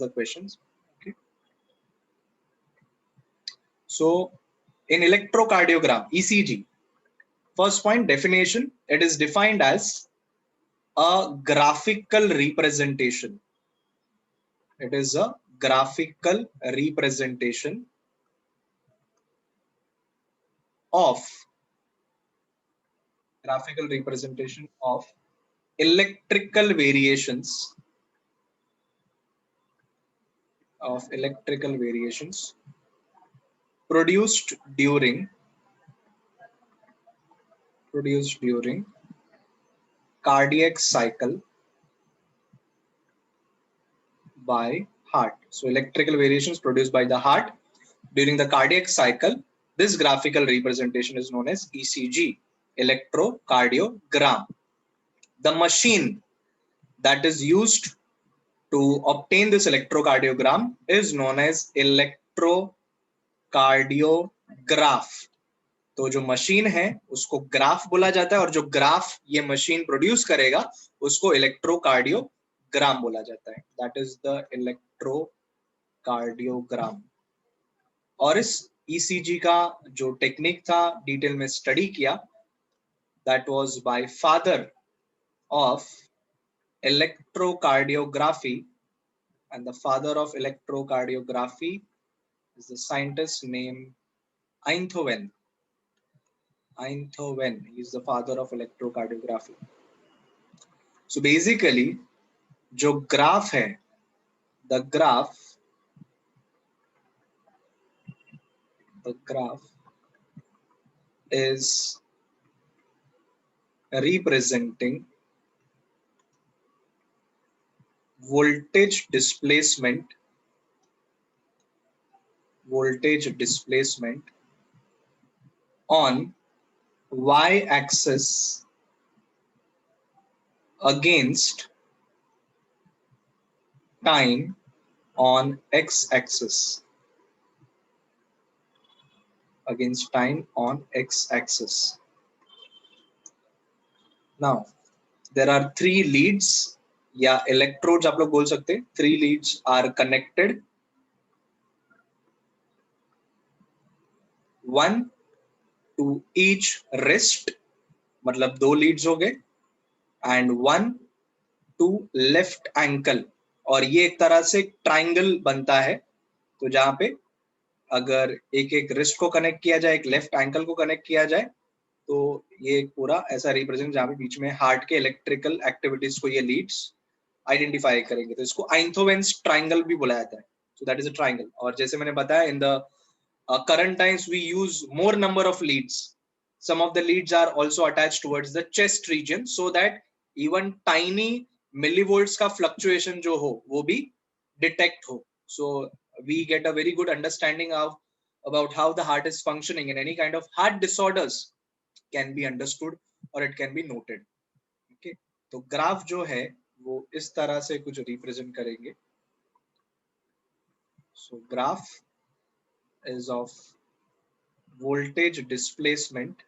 the questions. Okay. So in electrocardiogram, ECG, first point definition, it is defined as a graphical representation. It is a graphical representation of electrical variations produced during cardiac cycle by heart. So electrical variations produced by the heart during the cardiac cycle. This graphical representation is known as ECG, electrocardiogram. The machine that is used to obtain this electrocardiogram is known as electrocardiograph. तो जो machine है उसको graph बोला जाता है और जो graph ये मशीन प्रोड्यूस करेगा उसको इलेक्ट्रोकार्डियोग्राम बोला जाता है. That is the electrocardiogram. और इस ईसीजी का जो टेक्निक था डिटेल में स्टडी किया. That was by father of electrocardiography, and the father of electrocardiography is the scientist named Einthoven. He is the father of electrocardiography. So basically जो graph है, the graph is representing voltage displacement on y-axis against time on x-axis. Now there are three leads या electrodes आप लोग बोल सकते हैं. Three leads are connected, one to each wrist, मतलब दो leads हो गए, and one to left ankle. और ये एक तरह से ट्राइंगल बनता है. तो जहां पे अगर एक एक रिस्ट को कनेक्ट किया जाए, एक लेफ्ट एंकल को कनेक्ट किया जाए, तो ये एक पूरा ऐसा रिप्रेजेंट जहां पे बीच में हार्ट के इलेक्ट्रिकल एक्टिविटीज को ये लीड्स आइडेंटिफाई करेंगे. तो इसको आइंथोवेन्स ट्राइंगल भी बोला जाता है. So that is a triangle. और जैसे मैंने बताया in the current times we use more number of leads. Some of the leads are also attached towards the chest region so that even tiny millivolts का fluctuation जो हो वो भी detect हो. So we get a very good understanding of about how the heart is functioning, and any kind of heart disorders can be understood or it can be noted. Okay, तो graph जो है वो इस तरह से कुछ represent करेंगे. So graph is of voltage displacement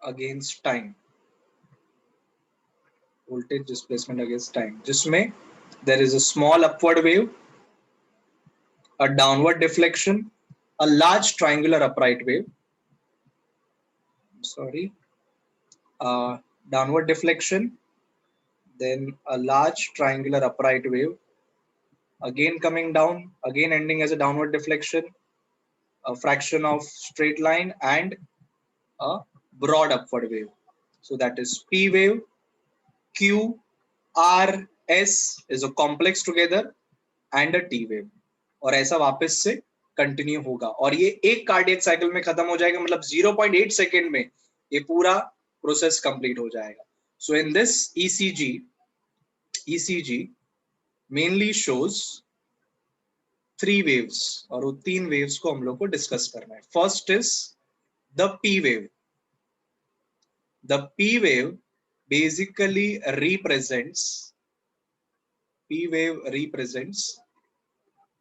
against time. जिसमें there is a small upward wave, a downward deflection, a large triangular upright wave. Downward deflection, then a large triangular upright wave, again coming down, again ending as a downward deflection, a fraction of straight line, and a broad upward wave. So that is P wave. Q, R, S is a complex together and a T wave. और ऐसा वापस से continue होगा और ये एक cardiac cycle में खत्म हो जाएगा. मतलब 0.8 सेकेंड में ये पूरा प्रोसेस कंप्लीट हो जाएगा. So in this ECG mainly shows 3 waves और वो 3 वेव्स को हम लोग को डिस्कस करना है. First is the P wave. The P wave basically represents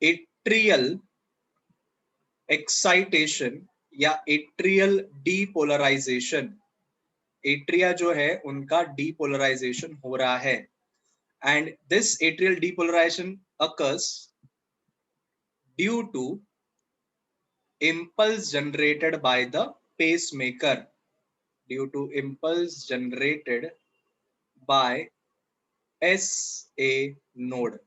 atrial excitation या atrial depolarization एट्रिया जो है उनका डीपोलराइजेशन हो रहा है, and this atrial depolarisation occurs due to impulse generated by the pacemaker, due to impulse generated by SA node.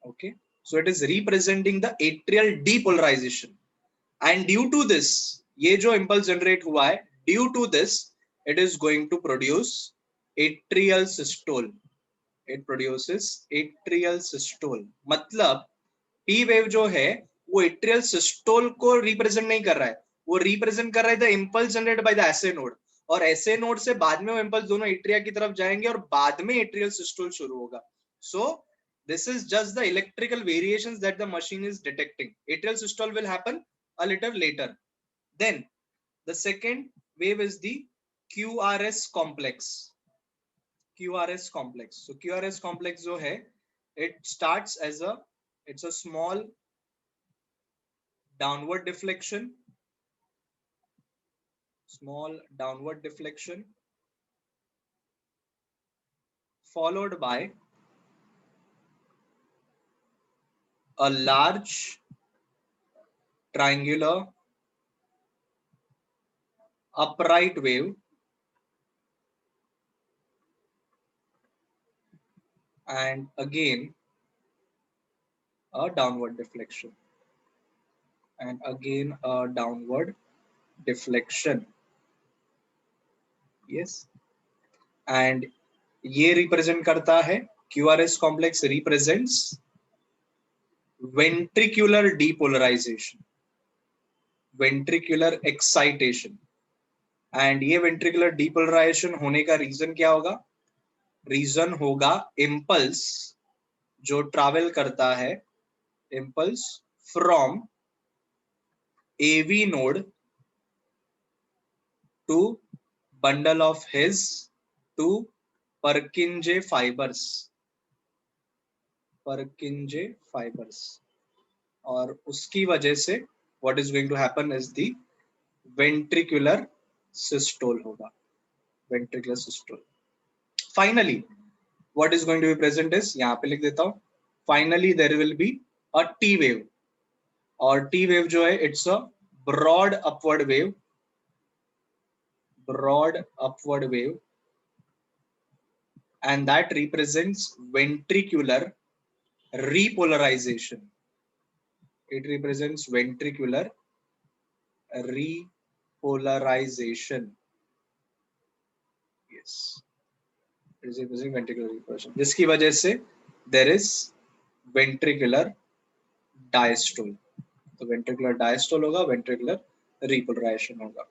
Okay, so it is representing the atrial depolarization, and due to this, ये जो impulse generate हुआ है, due to this it is going to produce atrial systole. It produces atrial systole. मतलब P wave जो है वो atrial systole को represent नहीं कर रहा है, वो represent कर रहा है the impulse generated by the SA node, और SA node से बाद में वो impulse दोनों atria की तरफ जाएंगे और बाद में atrial systole शुरू होगा. So this is just the electrical variations that the machine is detecting. Atrial systole will happen a little later. Then the second wave is the QRS complex. QRS complex. So QRS complex जो है, it starts as it's a small downward deflection, followed by a large triangular upright wave, and again a downward deflection, and again a downward deflection. Yes, and ये represent करता है, QRS complex represents ventricular depolarization, ventricular excitation. And ये ventricular depolarisation होने का reason क्या होगा? Reason होगा impulse जो ट्रैवल करता है, impulse from AV node to bundle of His to Purkinje fibers, और उसकी वजह से what is going to happen is the ventricular systole होगा, ventricular systole. Finally, what is going to be present is, यहाँ पे लिख देता हूँ, finally there will be a T wave, और T wave जो है it's a broad upward wave, and that represents ventricular repolarization. It represents ventricular repolarization. Yes, it is representing ventricular repolarization, जिसकी वजह से there is ventricular diastole. तो ventricular diastole होगा, ventricular repolarization होगा.